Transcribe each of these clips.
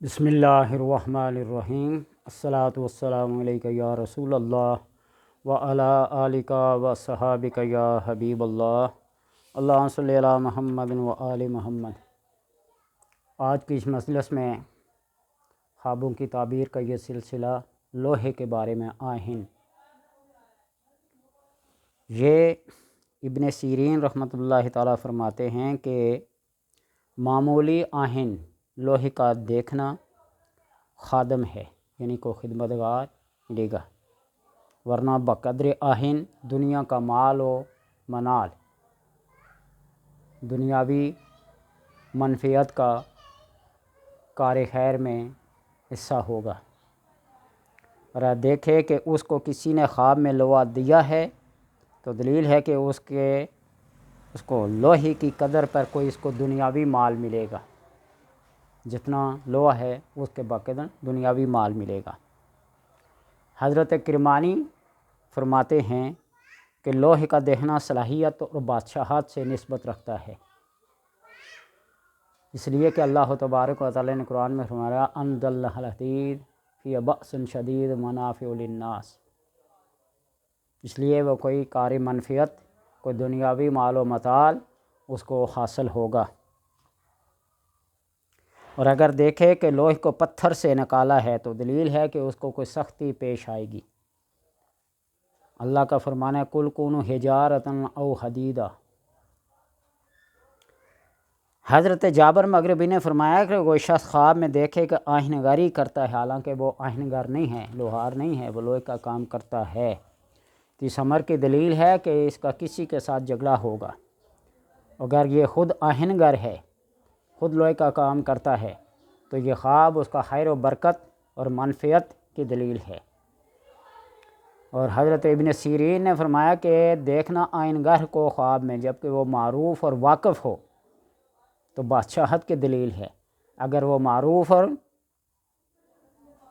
بسم اللہ الرحمن الرحیم۔ الصلاۃ والسلام علیک یا رسول اللہ وعلی آلک و صحابک یا حبیب اللہ، اللہم صلی علی محمد و آل محمد۔ آج کی اس مجلس میں خوابوں کی تعبیر کا یہ سلسلہ لوہے کے بارے میں آہن۔ یہ ابن سیرین رحمۃ اللہ تعالیٰ فرماتے ہیں کہ معمولی آہن لوہے کا دیکھنا خادم ہے، یعنی کو خدمتگار ملے گا، ورنہ بقدر آہن دنیا کا مال و منال، دنیاوی منفعت کا کار خیر میں حصہ ہوگا۔ اور دیکھے کہ اس کو کسی نے خواب میں لوہا دیا ہے تو دلیل ہے کہ اس کو لوہے کی قدر پر کوئی اس کو دنیاوی مال ملے گا، جتنا لوہا ہے اس کے بقدر دنیاوی مال ملے گا۔ حضرت کرمانی فرماتے ہیں کہ لوہے کا دیکھنا صلاحیت اور بادشاہت سے نسبت رکھتا ہے، اس لیے کہ اللہ تبارک و تعالی نے قرآن میں فرمایا انزلنا الحدید فی بأس شدید منافع للناس، اس لیے وہ کوئی کار منفعت، کوئی دنیاوی مال و متال اس کو حاصل ہوگا۔ اور اگر دیکھے کہ لوہے کو پتھر سے نکالا ہے تو دلیل ہے کہ اس کو کوئی سختی پیش آئے گی۔ اللہ کا فرمان ہے کل کونوا حجارۃ او حدیدا۔ حضرت جابر مغربی نے فرمایا کہ کوئی شخص خواب میں دیکھے کہ آہن گاری کرتا ہے، حالانکہ وہ آہن گر نہیں ہے، لوہار نہیں ہے، وہ لوہے کا کام کرتا ہے، تو اس امر کی دلیل ہے کہ اس کا کسی کے ساتھ جھگڑا ہوگا۔ اگر یہ خود آہن گر ہے، خود لوہے کا کام کرتا ہے، تو یہ خواب اس کا خیر و برکت اور منفعت کی دلیل ہے۔ اور حضرت ابن سیرین نے فرمایا کہ دیکھنا آہن گر کو خواب میں جبکہ وہ معروف اور واقف ہو تو بادشاہت کی دلیل ہے، اگر وہ معروف اور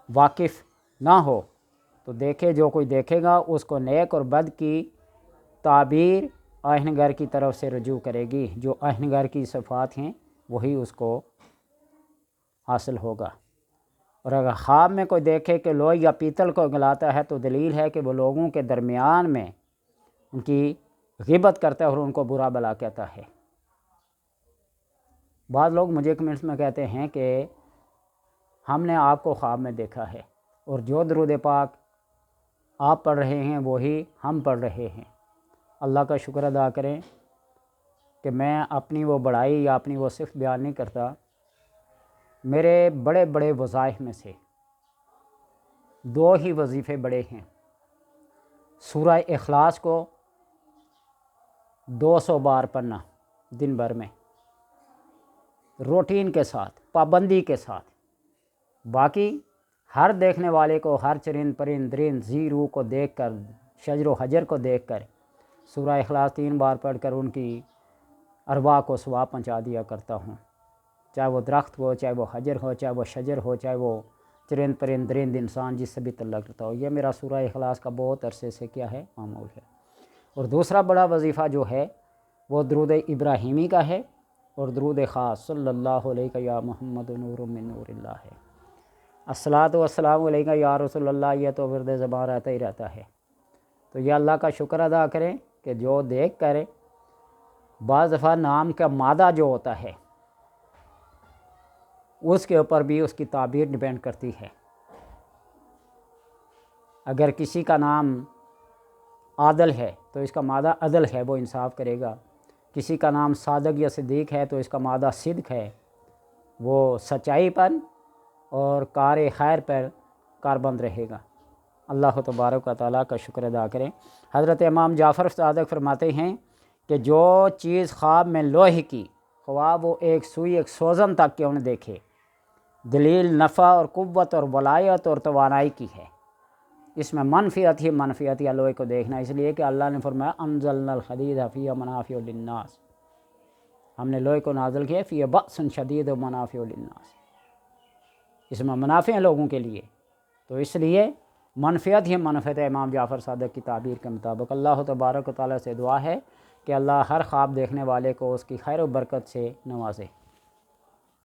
واقف نہ ہو تو دیکھے جو کوئی دیکھے گا اس کو نیک اور بد کی تعبیر آہن گر کی طرف سے رجوع کرے گی، جو آہن گر کی صفات ہیں وہی اس کو حاصل ہوگا۔ اور اگر خواب میں کوئی دیکھے کہ لوہے یا پیتل کو گلاتا ہے تو دلیل ہے کہ وہ لوگوں کے درمیان میں ان کی غیبت کرتا ہے اور ان کو برا بلا کہتا ہے۔ بعض لوگ مجھے کمنٹس میں کہتے ہیں کہ ہم نے آپ کو خواب میں دیکھا ہے اور جو درود پاک آپ پڑھ رہے ہیں وہی ہم پڑھ رہے ہیں۔ اللہ کا شکر ادا کریں کہ میں اپنی وہ بڑائی یا اپنی وہ صفت بیان نہیں کرتا۔ میرے بڑے بڑے وظائف میں سے دو ہی وظیفے بڑے ہیں، سورہ اخلاص کو 200 بار پڑھنا دن بھر میں، روٹین کے ساتھ، پابندی کے ساتھ۔ باقی ہر دیکھنے والے کو، ہر چرند پرند درند زی روح کو دیکھ کر، شجر و حجر کو دیکھ کر سورہ اخلاص 3 بار پڑھ کر ان کی ارواح کو ثواب پہنچا دیا کرتا ہوں، چاہے وہ درخت ہو، چاہے وہ حجر ہو، چاہے وہ شجر ہو، چاہے وہ چرند پرند درند انسان جس سے بھی تعلق رکھتا ہو۔ یہ میرا سورہ اخلاص کا بہت عرصے سے کیا ہے، معمول ہے۔ اور دوسرا بڑا وظیفہ جو ہے وہ درود ابراہیمی کا ہے اور درود خاص صلی اللہ علیہ یا محمد نور من نور اللہ ہے۔ الصلاۃ والسلام علیک یا رسول اللہ، یہ تو ورد زبان رہتا ہی رہتا ہے۔ تو یہ اللہ کا شکر ادا کریں کہ جو دیکھ کر، بعض دفعہ نام کا مادہ جو ہوتا ہے اس کے اوپر بھی اس کی تعبیر ڈیپینڈ کرتی ہے۔ اگر کسی کا نام عادل ہے تو اس کا مادہ عدل ہے، وہ انصاف کرے گا۔ کسی کا نام صادق یا صدیق ہے تو اس کا مادہ صدق ہے، وہ سچائی پر اور کار خیر پر کاربند رہے گا۔ اللہ تبارک و تعالیٰ کا شکر ادا کریں۔ حضرت امام جعفر صادق فرماتے ہیں کہ جو چیز خواب میں لوہے کی، خواب وہ ایک سوئی ایک سوزن تک کیوں نہ دیکھے، دلیل نفع اور قوت اور ولایت اور توانائی کی ہے۔ اس میں منفعت ہی منفعت یا لوہے کو دیکھنا، اس لیے کہ اللہ نے فرمایا انزلنا الحدید فیہ منافع للناس، ہم نے لوہے کو نازل کیا فیہ بأس شدید و منافع للناس، اس میں منافع ہیں لوگوں کے لیے، تو اس لیے منفعت ہی منفعت ہے امام جعفر صادق کی تعبیر کے مطابق۔ اللہ تبارک و تعالیٰ سے دعا ہے کہ اللہ ہر خواب دیکھنے والے کو اس کی خیر و برکت سے نوازے۔